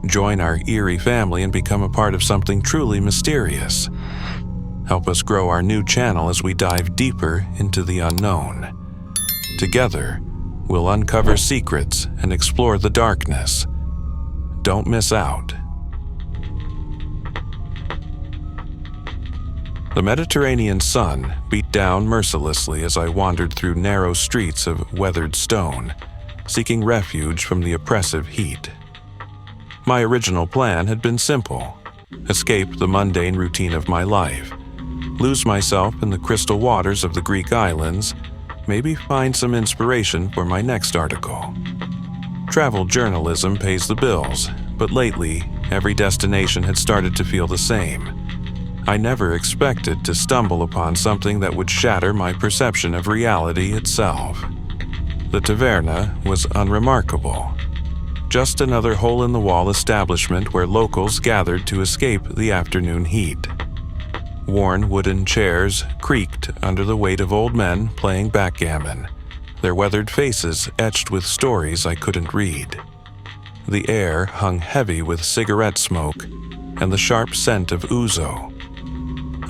Join our eerie family and become a part of something truly mysterious. Help us grow our new channel as we dive deeper into the unknown. Together, we'll uncover secrets and explore the darkness. Don't miss out. The Mediterranean sun beat down mercilessly as I wandered through narrow streets of weathered stone, seeking refuge from the oppressive heat. My original plan had been simple: escape the mundane routine of my life, lose myself in the crystal waters of the Greek islands, maybe find some inspiration for my next article. Travel journalism pays the bills, but lately, every destination had started to feel the same. I never expected to stumble upon something that would shatter my perception of reality itself. The taverna was unremarkable. Just another hole-in-the-wall establishment where locals gathered to escape the afternoon heat. Worn wooden chairs creaked under the weight of old men playing backgammon, their weathered faces etched with stories I couldn't read. The air hung heavy with cigarette smoke and the sharp scent of ouzo.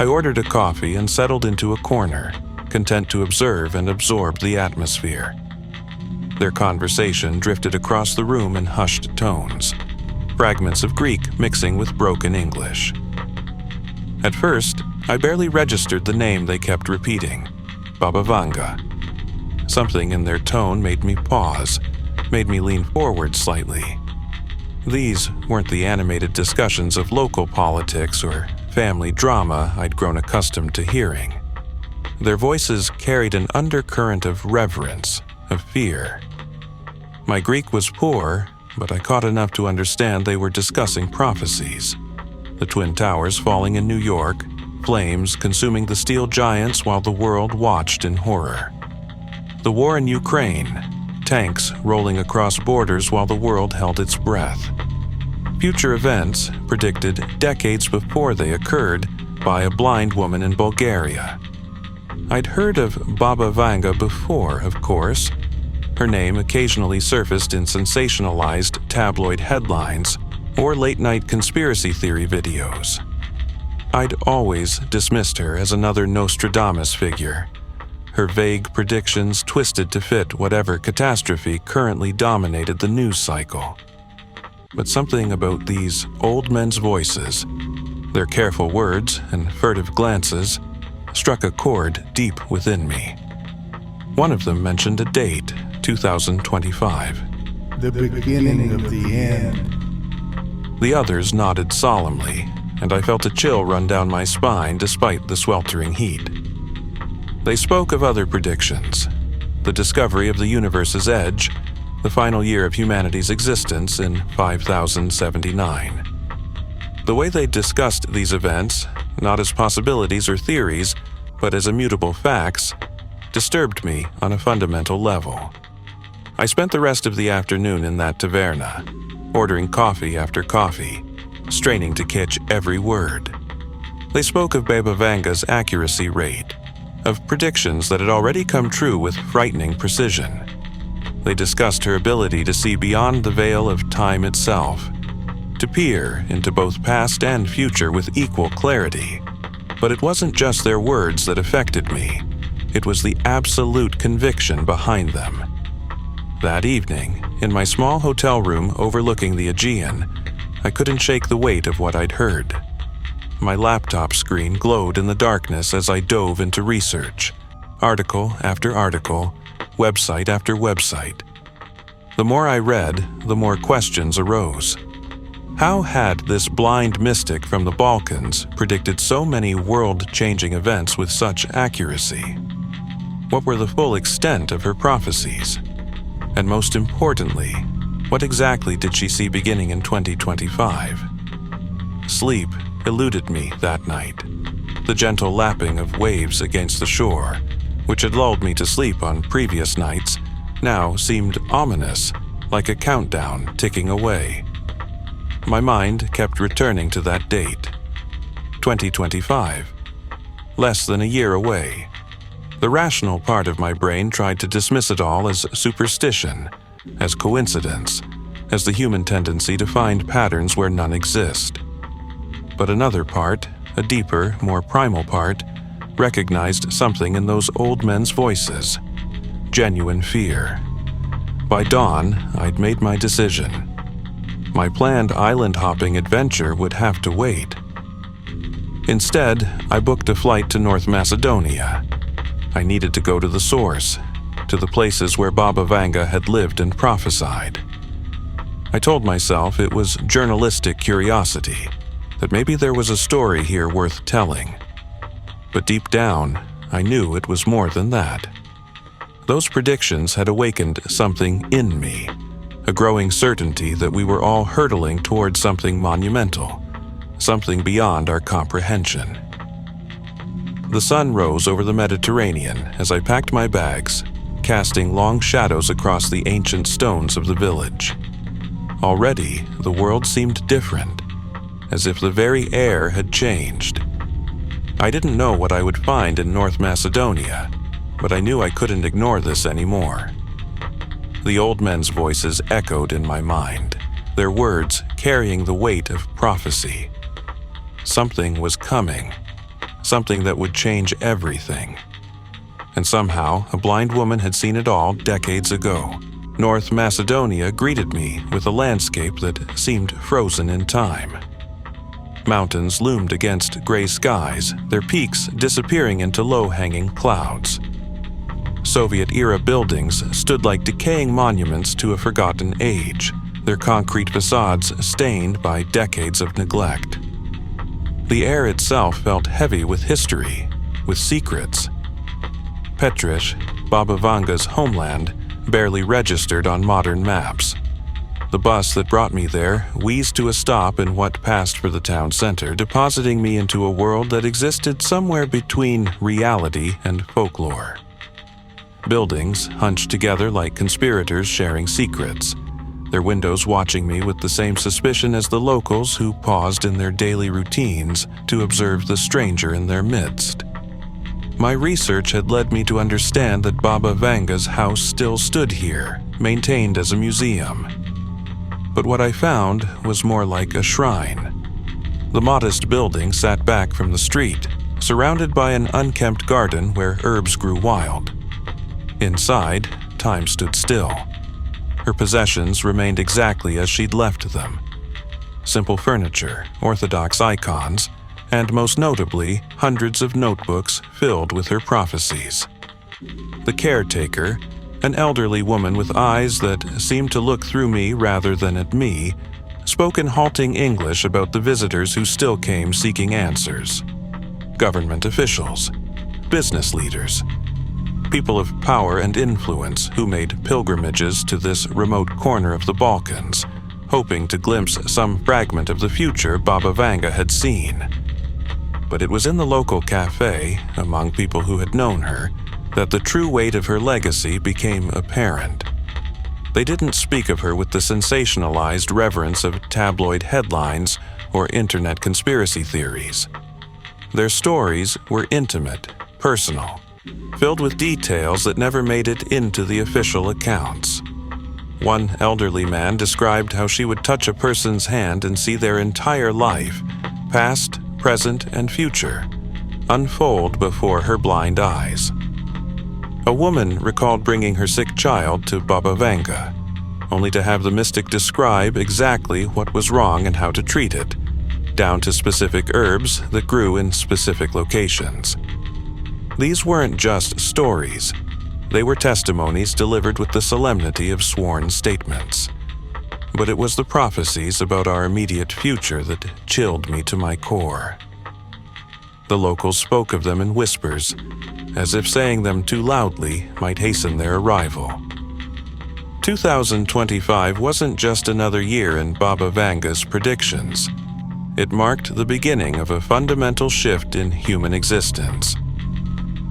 I ordered a coffee and settled into a corner, content to observe and absorb the atmosphere. Their conversation drifted across the room in hushed tones, fragments of Greek mixing with broken English. At first, I barely registered the name they kept repeating, Baba Vanga. Something in their tone made me pause, made me lean forward slightly. These weren't the animated discussions of local politics or family drama I'd grown accustomed to hearing. Their voices carried an undercurrent of reverence, of fear. My Greek was poor, but I caught enough to understand they were discussing prophecies. The Twin Towers falling in New York, flames consuming the steel giants while the world watched in horror. The war in Ukraine, tanks rolling across borders while the world held its breath. Future events predicted decades before they occurred by a blind woman in Bulgaria. I'd heard of Baba Vanga before, of course. Her name occasionally surfaced in sensationalized tabloid headlines or late-night conspiracy theory videos. I'd always dismissed her as another Nostradamus figure, her vague predictions twisted to fit whatever catastrophe currently dominated the news cycle. But something about these old men's voices, their careful words and furtive glances, struck a chord deep within me. One of them mentioned a date, 2025. The beginning of the end. The others nodded solemnly, and I felt a chill run down my spine despite the sweltering heat. They spoke of other predictions, the discovery of the universe's edge, the final year of humanity's existence in 5079. The way they discussed these events, not as possibilities or theories, but as immutable facts, disturbed me on a fundamental level. I spent the rest of the afternoon in that taverna, ordering coffee after coffee, straining to catch every word. They spoke of Baba Vanga's accuracy rate, of predictions that had already come true with frightening precision. They discussed her ability to see beyond the veil of time itself, to peer into both past and future with equal clarity. But it wasn't just their words that affected me. It was the absolute conviction behind them. That evening, in my small hotel room overlooking the Aegean, I couldn't shake the weight of what I'd heard. My laptop screen glowed in the darkness as I dove into research, article after article, website after website. The more I read, the more questions arose. How had this blind mystic from the Balkans predicted so many world-changing events with such accuracy? What were the full extent of her prophecies? And most importantly, what exactly did she see beginning in 2025? Sleep eluded me that night. The gentle lapping of waves against the shore, which had lulled me to sleep on previous nights, now seemed ominous, like a countdown ticking away. My mind kept returning to that date. 2025. Less than a year away. The rational part of my brain tried to dismiss it all as superstition, as coincidence, as the human tendency to find patterns where none exist. But another part, a deeper, more primal part, recognized something in those old men's voices. Genuine fear. By dawn, I'd made my decision. My planned island-hopping adventure would have to wait. Instead, I booked a flight to North Macedonia. I needed to go to the source, to the places where Baba Vanga had lived and prophesied. I told myself it was journalistic curiosity, that maybe there was a story here worth telling. But deep down, I knew it was more than that. Those predictions had awakened something in me, a growing certainty that we were all hurtling towards something monumental, something beyond our comprehension. The sun rose over the Mediterranean as I packed my bags, casting long shadows across the ancient stones of the village. Already, the world seemed different, as if the very air had changed. I didn't know what I would find in North Macedonia, but I knew I couldn't ignore this anymore. The old men's voices echoed in my mind, their words carrying the weight of prophecy. Something was coming, something that would change everything. And somehow, a blind woman had seen it all decades ago. North Macedonia greeted me with a landscape that seemed frozen in time. Mountains loomed against gray skies, their peaks disappearing into low-hanging clouds. Soviet-era buildings stood like decaying monuments to a forgotten age, their concrete facades stained by decades of neglect. The air itself felt heavy with history, with secrets. Petrish, Baba Vanga's homeland, barely registered on modern maps. The bus that brought me there wheezed to a stop in what passed for the town center, depositing me into a world that existed somewhere between reality and folklore. Buildings hunched together like conspirators sharing secrets, their windows watching me with the same suspicion as the locals who paused in their daily routines to observe the stranger in their midst. My research had led me to understand that Baba Vanga's house still stood here, maintained as a museum. But what I found was more like a shrine. The modest building sat back from the street, surrounded by an unkempt garden where herbs grew wild. Inside, time stood still. Her possessions remained exactly as she'd left them. Simple furniture, orthodox icons, and most notably, hundreds of notebooks filled with her prophecies. The caretaker, an elderly woman with eyes that seemed to look through me rather than at me, spoke in halting English about the visitors who still came seeking answers. Government officials, business leaders, people of power and influence who made pilgrimages to this remote corner of the Balkans, hoping to glimpse some fragment of the future Baba Vanga had seen. But it was in the local cafe, among people who had known her, that the true weight of her legacy became apparent. They didn't speak of her with the sensationalized reverence of tabloid headlines or internet conspiracy theories. Their stories were intimate, personal, filled with details that never made it into the official accounts. One elderly man described how she would touch a person's hand and see their entire life, past, present, and future, unfold before her blind eyes. A woman recalled bringing her sick child to Baba Vanga, only to have the mystic describe exactly what was wrong and how to treat it, down to specific herbs that grew in specific locations. These weren't just stories. They were testimonies delivered with the solemnity of sworn statements. But it was the prophecies about our immediate future that chilled me to my core. The locals spoke of them in whispers, as if saying them too loudly might hasten their arrival. 2025 wasn't just another year in Baba Vanga's predictions. It marked the beginning of a fundamental shift in human existence.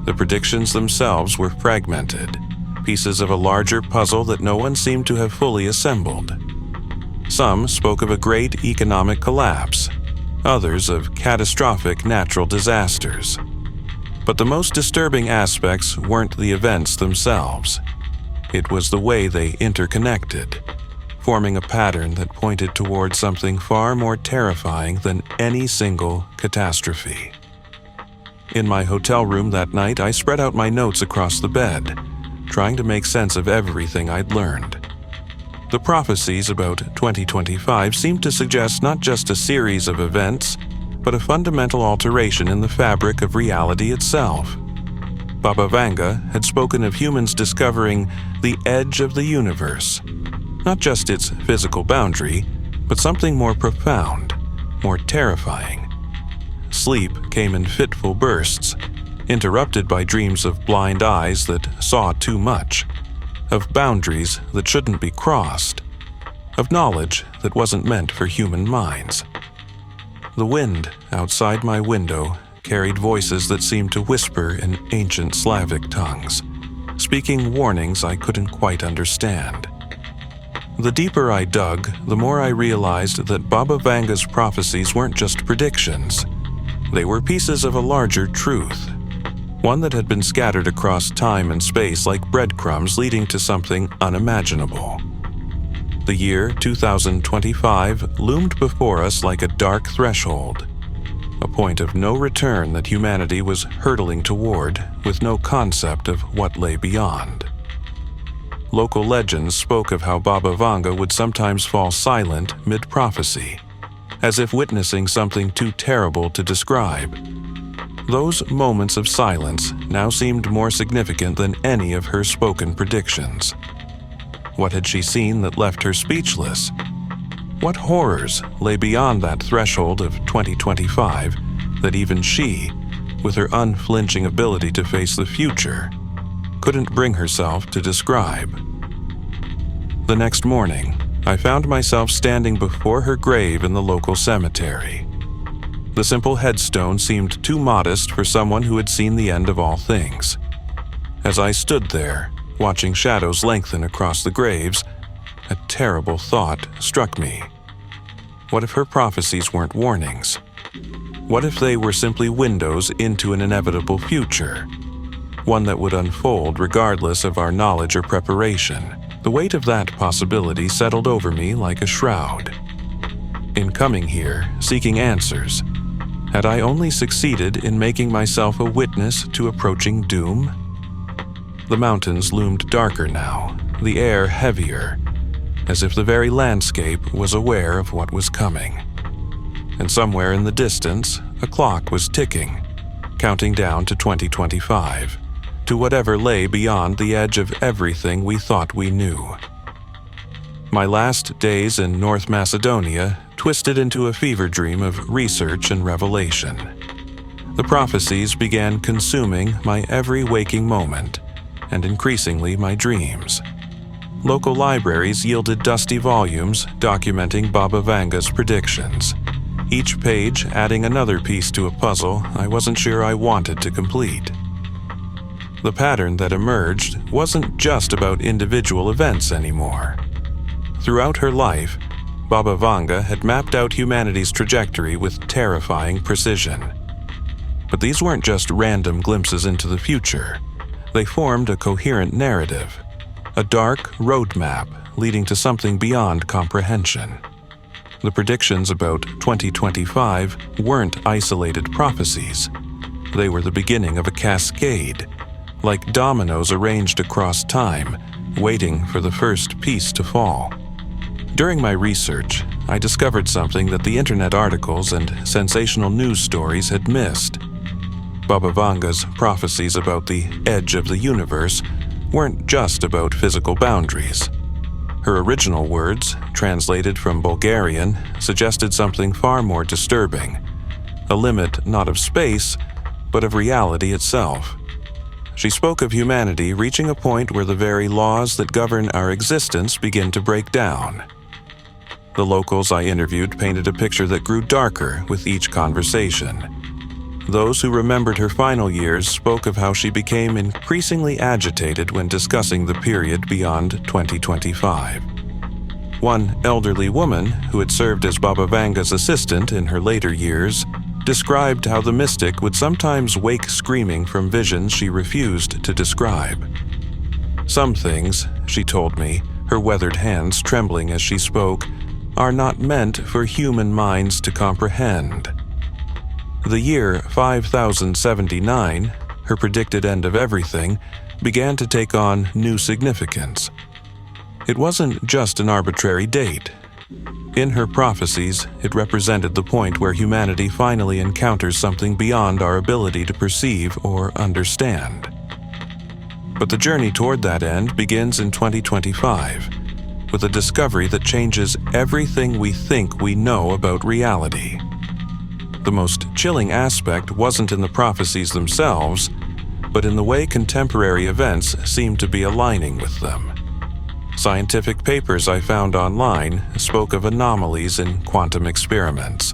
The predictions themselves were fragmented, pieces of a larger puzzle that no one seemed to have fully assembled. Some spoke of a great economic collapse, others of catastrophic natural disasters. But the most disturbing aspects weren't the events themselves. It was the way they interconnected, forming a pattern that pointed towards something far more terrifying than any single catastrophe. In my hotel room that night, I spread out my notes across the bed, trying to make sense of everything I'd learned. The prophecies about 2025 seemed to suggest not just a series of events, but a fundamental alteration in the fabric of reality itself. Baba Vanga had spoken of humans discovering the edge of the universe, not just its physical boundary, but something more profound, more terrifying. Sleep came in fitful bursts, interrupted by dreams of blind eyes that saw too much, of boundaries that shouldn't be crossed, of knowledge that wasn't meant for human minds. The wind outside my window carried voices that seemed to whisper in ancient Slavic tongues, speaking warnings I couldn't quite understand. The deeper I dug, the more I realized that Baba Vanga's prophecies weren't just predictions. They were pieces of a larger truth, one that had been scattered across time and space like breadcrumbs leading to something unimaginable. The year 2025 loomed before us like a dark threshold, a point of no return that humanity was hurtling toward with no concept of what lay beyond. Local legends spoke of how Baba Vanga would sometimes fall silent mid-prophecy, as if witnessing something too terrible to describe. Those moments of silence now seemed more significant than any of her spoken predictions. What had she seen that left her speechless? What horrors lay beyond that threshold of 2025 that even she, with her unflinching ability to face the future, couldn't bring herself to describe? The next morning, I found myself standing before her grave in the local cemetery. The simple headstone seemed too modest for someone who had seen the end of all things. As I stood there, watching shadows lengthen across the graves, a terrible thought struck me. What if her prophecies weren't warnings? What if they were simply windows into an inevitable future? One that would unfold regardless of our knowledge or preparation. The weight of that possibility settled over me like a shroud. In coming here, seeking answers, had I only succeeded in making myself a witness to approaching doom? The mountains loomed darker now, the air heavier, as if the very landscape was aware of what was coming. And somewhere in the distance, a clock was ticking, counting down to 2025, to whatever lay beyond the edge of everything we thought we knew. My last days in North Macedonia twisted into a fever dream of research and revelation. The prophecies began consuming my every waking moment, and increasingly my dreams. Local libraries yielded dusty volumes documenting Baba Vanga's predictions, each page adding another piece to a puzzle I wasn't sure I wanted to complete. The pattern that emerged wasn't just about individual events anymore. Throughout her life, Baba Vanga had mapped out humanity's trajectory with terrifying precision. But these weren't just random glimpses into the future. They formed a coherent narrative, a dark roadmap leading to something beyond comprehension. The predictions about 2025 weren't isolated prophecies. They were the beginning of a cascade, like dominoes arranged across time, waiting for the first piece to fall. During my research, I discovered something that the internet articles and sensational news stories had missed. Baba Vanga's prophecies about the edge of the universe weren't just about physical boundaries. Her original words, translated from Bulgarian, suggested something far more disturbing, a limit not of space, but of reality itself. She spoke of humanity reaching a point where the very laws that govern our existence begin to break down. The locals I interviewed painted a picture that grew darker with each conversation. Those who remembered her final years spoke of how she became increasingly agitated when discussing the period beyond 2025. One elderly woman, who had served as Baba Vanga's assistant in her later years, described how the mystic would sometimes wake screaming from visions she refused to describe. Some things, she told me, her weathered hands trembling as she spoke, are not meant for human minds to comprehend. The year 5079, her predicted end of everything, began to take on new significance. It wasn't just an arbitrary date. In her prophecies, it represented the point where humanity finally encounters something beyond our ability to perceive or understand. But the journey toward that end begins in 2025, with a discovery that changes everything we think we know about reality. The most chilling aspect wasn't in the prophecies themselves, but in the way contemporary events seem to be aligning with them. Scientific papers I found online spoke of anomalies in quantum experiments,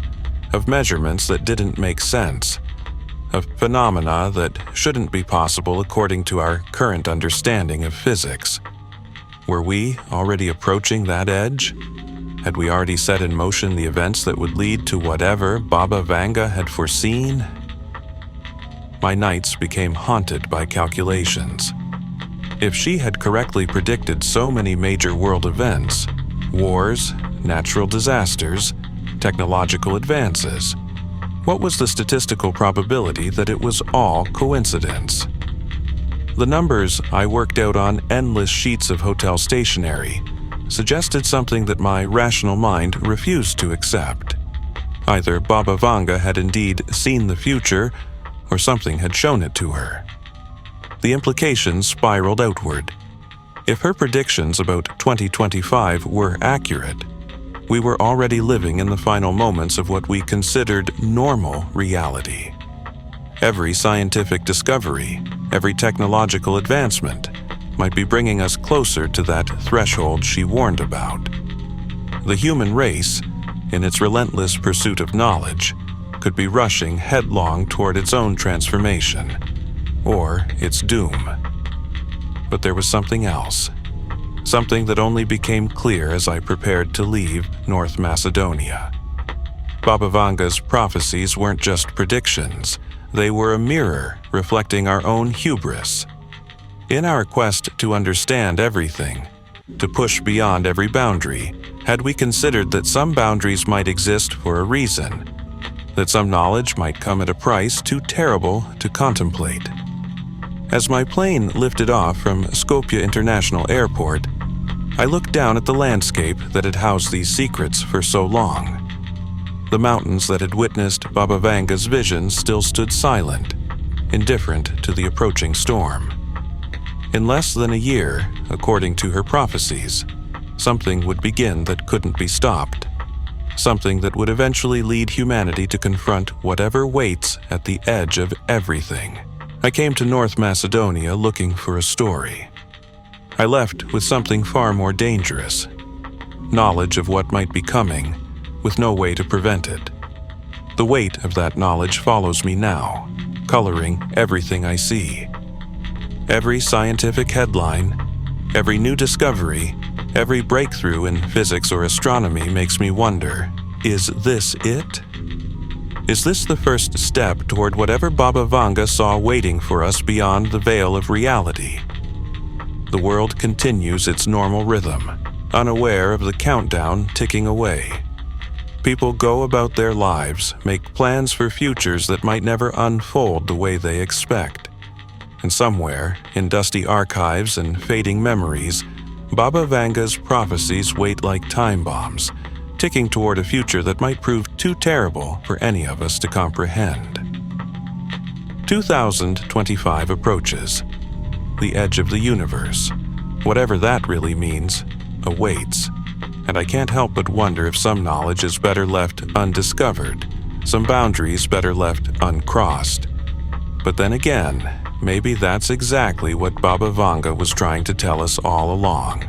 of measurements that didn't make sense, of phenomena that shouldn't be possible according to our current understanding of physics. Were we already approaching that edge? Had we already set in motion the events that would lead to whatever Baba Vanga had foreseen? My nights became haunted by calculations. If she had correctly predicted so many major world events, wars, natural disasters, technological advances, what was the statistical probability that it was all coincidence? The numbers I worked out on endless sheets of hotel stationery suggested something that my rational mind refused to accept. Either Baba Vanga had indeed seen the future, or something had shown it to her. The implications spiraled outward. If her predictions about 2025 were accurate, we were already living in the final moments of what we considered normal reality. Every scientific discovery, every technological advancement might be bringing us closer to that threshold she warned about. The human race, in its relentless pursuit of knowledge, could be rushing headlong toward its own transformation, or its doom. But there was something else, something that only became clear as I prepared to leave North Macedonia. Baba Vanga's prophecies weren't just predictions, they were a mirror reflecting our own hubris. In our quest to understand everything, to push beyond every boundary, had we considered that some boundaries might exist for a reason, that some knowledge might come at a price too terrible to contemplate? As my plane lifted off from Skopje International Airport, I looked down at the landscape that had housed these secrets for so long. The mountains that had witnessed Baba Vanga's visions still stood silent, indifferent to the approaching storm. In less than a year, according to her prophecies, something would begin that couldn't be stopped, something that would eventually lead humanity to confront whatever waits at the edge of everything. I came to North Macedonia looking for a story. I left with something far more dangerous, knowledge of what might be coming, with no way to prevent it. The weight of that knowledge follows me now, coloring everything I see. Every scientific headline, every new discovery, every breakthrough in physics or astronomy makes me wonder, is this it? Is this the first step toward whatever Baba Vanga saw waiting for us beyond the veil of reality? The world continues its normal rhythm, unaware of the countdown ticking away. People go about their lives, make plans for futures that might never unfold the way they expect. And somewhere, in dusty archives and fading memories, Baba Vanga's prophecies wait like time bombs, ticking toward a future that might prove too terrible for any of us to comprehend. 2025 approaches. The edge of the universe, whatever that really means, awaits. And I can't help but wonder if some knowledge is better left undiscovered, some boundaries better left uncrossed. But then again, maybe that's exactly what Baba Vanga was trying to tell us all along.